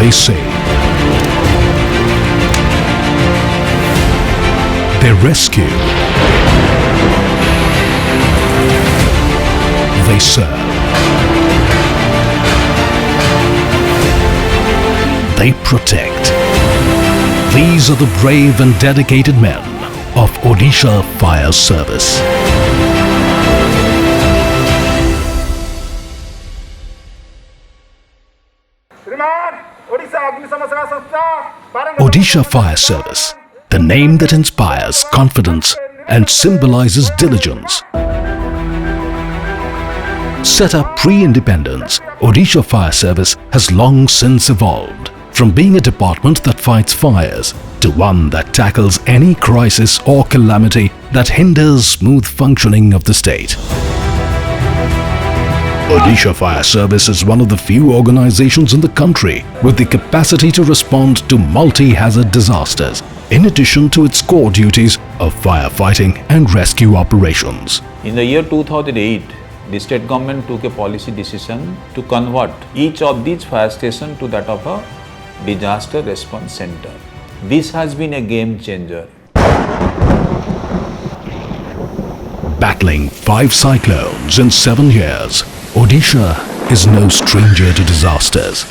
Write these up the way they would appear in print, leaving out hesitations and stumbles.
They save. They rescue. They serve. They protect. These are the brave and dedicated men of Odisha Fire Service. Odisha Fire Service, the name that inspires confidence and symbolizes diligence. Set up pre-independence, Odisha Fire Service has long since evolved from being a department that fights fires to one that tackles any crisis or calamity that hinders smooth functioning of the state. Odisha Fire Service is one of the few organizations in the country with the capacity to respond to multi-hazard disasters, in addition to its core duties of firefighting and rescue operations. In the year 2008, the state government took a policy decision to convert each of these fire stations to that of a disaster response center. This has been a game changer. Battling 5 cyclones in 7 years, Odisha is no stranger to disasters.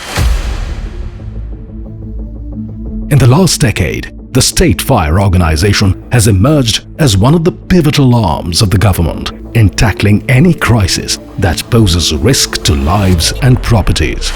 In the last decade, the state fire organization has emerged as one of the pivotal arms of the government in tackling any crisis that poses risk to lives and properties.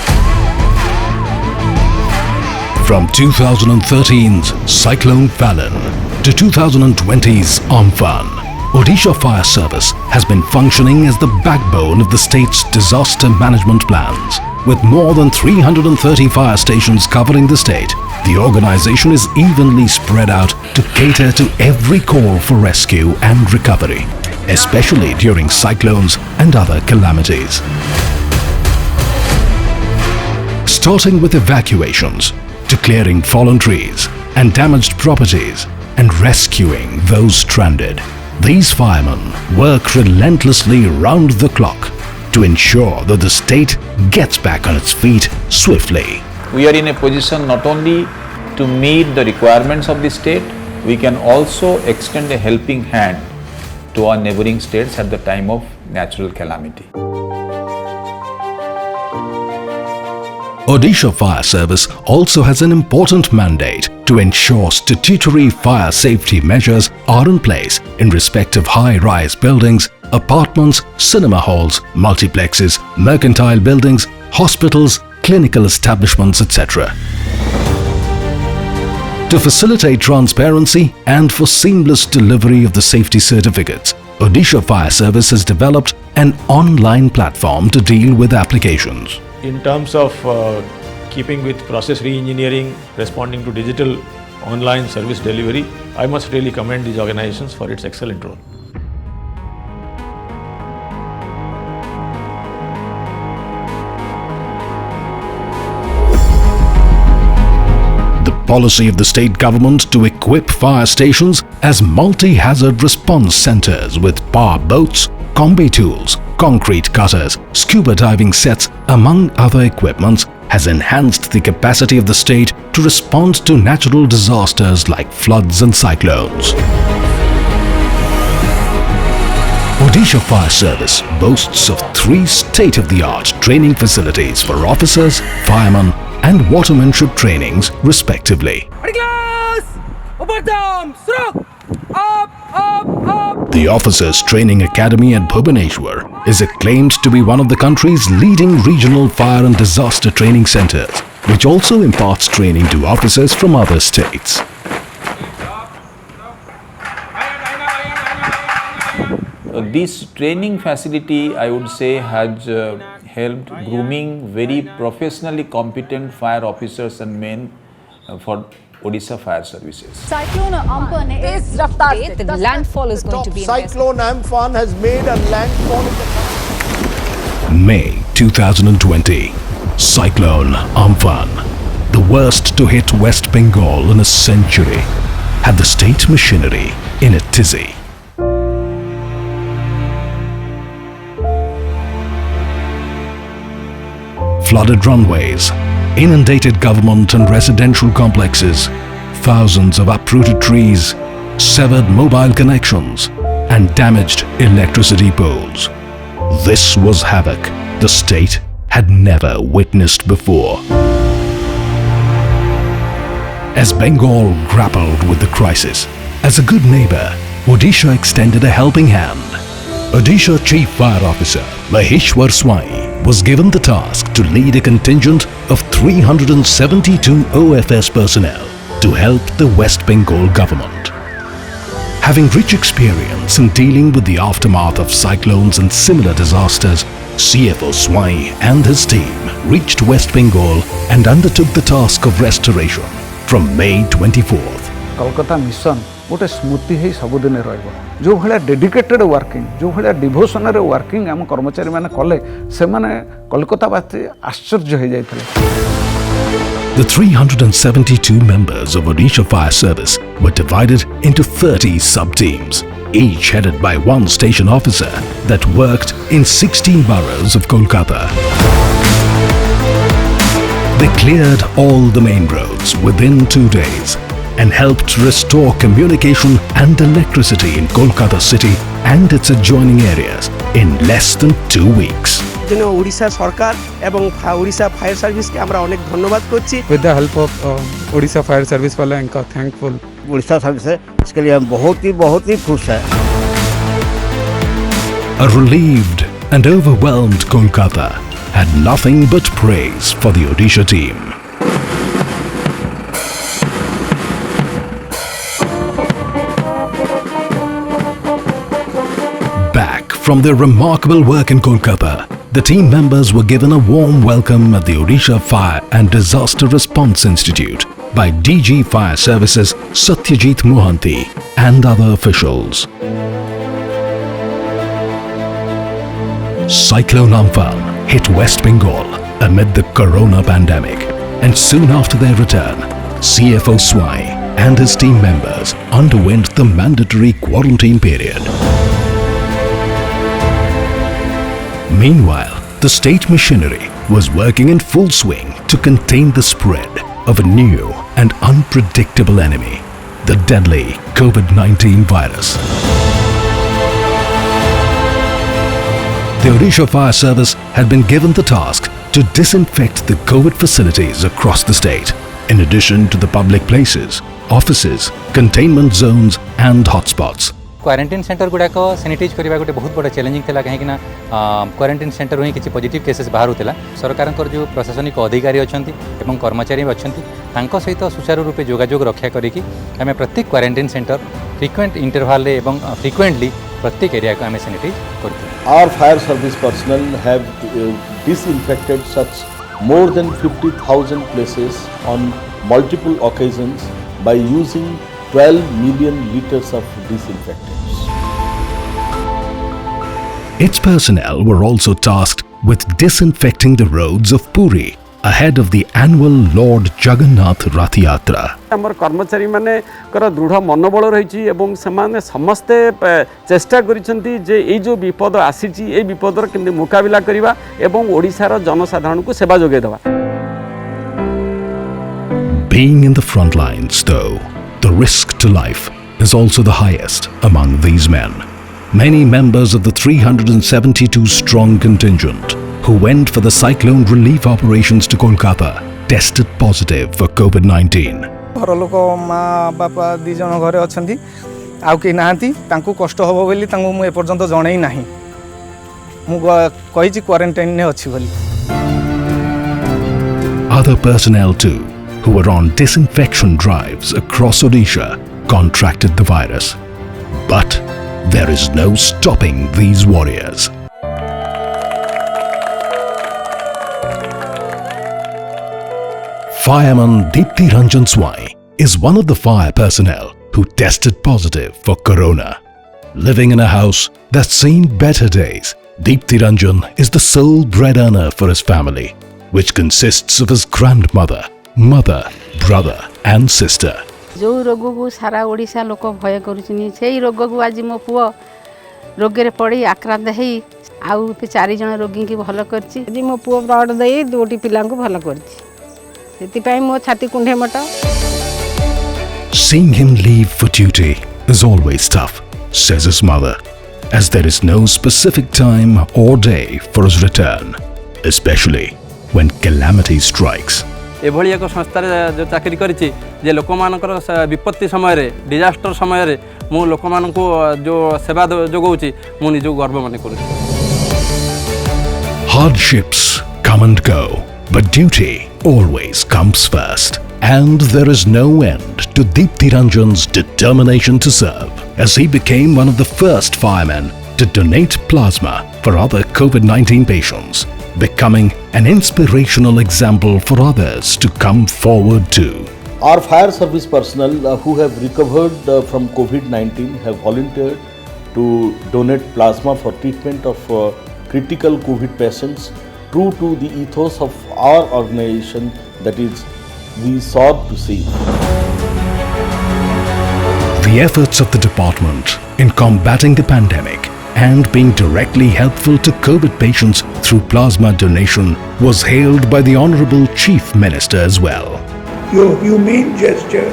From 2013's Cyclone Fallon to 2020's Amphan, Odisha Fire Service has been functioning as the backbone of the state's disaster management plans. With more than 330 fire stations covering the state, the organization is evenly spread out to cater to every call for rescue and recovery, especially during cyclones and other calamities. Starting with evacuations, to clearing fallen trees and damaged properties and rescuing those stranded, these firemen work relentlessly round the clock to ensure that the state gets back on its feet swiftly. We are in a position not only to meet the requirements of the state, we can also extend a helping hand to our neighboring states at the time of natural calamity. Odisha Fire Service also has an important mandate to ensure statutory fire safety measures are in place in respect of high-rise buildings, apartments, cinema halls, multiplexes, mercantile buildings, hospitals, clinical establishments, etc. To facilitate transparency and for seamless delivery of the safety certificates, Odisha Fire Service has developed an online platform to deal with applications. In terms of keeping with process re-engineering, responding to digital online service delivery, I must really commend these organizations for its excellent role. The policy of the state government to equip fire stations as multi-hazard response centers with power boats, combi tools, concrete cutters, scuba diving sets, among other equipments, has enhanced the capacity of the state to respond to natural disasters like floods and cyclones. Odisha Fire Service boasts of 3 state-of-the-art training facilities for officers, firemen and watermanship trainings respectively. The Officers Training Academy at Bhubaneswar is acclaimed to be one of the country's leading regional fire and disaster training centers, which also imparts training to officers from other states. This training facility, I would say, has helped grooming very professionally competent fire officers and men for Odisha Fire Services. Cyclone Amphan is the landfall is going to be Cyclone Amphan has made a landfall in the May 2020, Cyclone Amphan, the worst to hit West Bengal in a century, had the state machinery in a tizzy. Flooded runways, inundated government and residential complexes, thousands of uprooted trees, severed mobile connections, and damaged electricity poles. This was havoc the state had never witnessed before. As Bengal grappled with the crisis, as a good neighbor, Odisha extended a helping hand. Odisha Chief Fire Officer Maheshwar Swai was given the task to lead a contingent of 372 OFS personnel to help the West Bengal government. Having rich experience in dealing with the aftermath of cyclones and similar disasters, CFO Swai and his team reached West Bengal and undertook the task of restoration from May 24th. Kolkata mission गोटे स्मृति है सबुदिन रो भाया dedicated working जो भाया devotion working आम कर्मचारी मैंने कले से माने कोलकाता बासी आश्चर्य हो जाते। The 372 members of Odisha Fire Service were divided into 30 sub-teams, each headed by one station officer that worked in 16 boroughs of Kolkata. They cleared all the main roads within 2 days and helped restore communication and electricity in Kolkata city and its adjoining areas in less than 2 weeks. Odisha Sarkar এবং Odisha Fire Service के আমরা অনেক ধন্যবাদ করছি। With the help of Odisha Fire Service वाले इनका thankful। Odisha Service है इसके लिए हम बहुत ही खुश हैं। A relieved and overwhelmed Kolkata had nothing but praise for the Odisha team. Back from their remarkable work in Kolkata, the team members were given a warm welcome at the Odisha Fire and Disaster Response Institute by DG Fire Services Satyajit Mohanty and other officials. Cyclone Amphan hit West Bengal amid the corona pandemic, and soon after their return, CFO Swai and his team members underwent the mandatory quarantine period. Meanwhile, the state machinery was working in full swing to contain the spread of a new and unpredictable enemy, the deadly COVID-19 virus. The Odisha Fire Service had been given the task to disinfect the COVID facilities across the state, in addition to the public places, offices, containment zones and hotspots. Quarantine centre गुड़ाक sanitise करने गोटे बहुत बड़ा challenging था कहीं quarantine centre ही किसी positive cases बाहर होता सरकार जो प्रशासनिक अधिकारी अच्छा कर्मचारी अच्छा सहित सुचारू रूपे जोगाजोग रक्षा करें प्रत्येक quarantine centre frequent interval frequently प्रत्येक एरिया को आम सानिटाइज करते। Our fire service personnel have disinfected such more than 50,000 places on multiple occasions by using 12 million liters of disinfectants. Its personnel were also tasked with disinfecting the roads of Puri ahead of the annual Lord Jagannath Rath Yatra. आमर कर्मचारी माने कर दृढ़ मनोबल रही एवं सेमाने समस्ते चेष्टा करिसेंती जे ए जो विपद आसीची ए विपदर केमि मुकाबिला करिवा एवं ओडिसार जनसाधारण को सेवा जोगे देवा। Being in the front lines though, the risk to life is also the highest among these men. Many members of the 372 strong contingent who went for the cyclone relief operations to Kolkata tested positive for COVID-19. घर लोक माँ बापा दी जन घरे अछंती आउ के नाहंती तांकू कष्ट होबो बोली तांकू मु एपर्यंत जणै नाही मु कहिची क्वारंटाइन ने अछि बोली। Other personnel too, who were on disinfection drives across Odisha, contracted the virus. But there is no stopping these warriors. Fireman Deepthi Ranjan Swai is one of the fire personnel who tested positive for corona. Living in a house that's seen better days, Deepthi Ranjan is the sole bread earner for his family, which consists of his grandmother, mother, brother and sister. जो रोग को सारा ओडिशा लोक भय करूछनी सेही रोग को आज मो पुओ रोगे रे पड़ी आक्रांत है आउ 4 जन रोगी की भल करछि जी मो पुओ ब्लड देई 2टी पिला को भल करछि ସେଥିପାଇଁ ମୋ ଛାତି କୁଣ୍ଢେ ମଟ। Seeing him leave for duty is always tough, says his mother, as there is no specific time or day for his return, especially when calamity strikes. एभली एक संस्थार जो चाकरी करिछि जे लोकमानकर विपत्ति समय रे डिजास्टर समय रे मु लोकमाननको जो सेवा जोगौछि मु निजो गर्व माने करूछि। Hardships come and go, but duty always comes first. And there is no end to Deepthi Ranjan's determination to serve, as he became one of the first firemen to donate plasma for other COVID-19 patients, becoming an inspirational example for others to come forward too. Our fire service personnel who have recovered from COVID-19 have volunteered to donate plasma for treatment of critical COVID patients, true to the ethos of our organization, that is, we sought to save. The efforts of the department in combating the pandemic and being directly helpful to COVID patients through plasma donation was hailed by the Honorable Chief Minister as well. Your humane gesture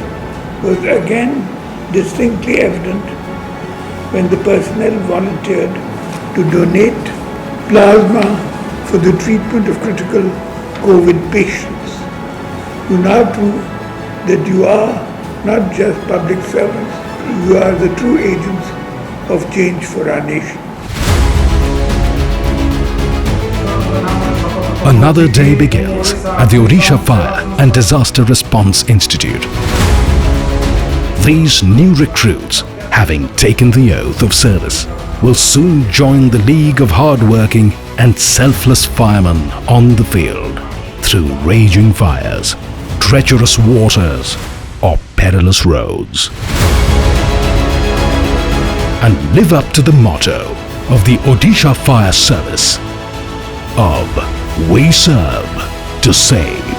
was again distinctly evident when the personnel volunteered to donate plasma for the treatment of critical COVID patients. You now prove that you are not just public servants, you are the true agents of change for our nation. Another day begins at the Odisha Fire and Disaster Response Institute. These new recruits, having taken the oath of service, will soon join the league of hard-working and selfless firemen on the field through raging fires, treacherous waters, or perilous roads, and live up to the motto of the Odisha Fire Service of "We serve to save."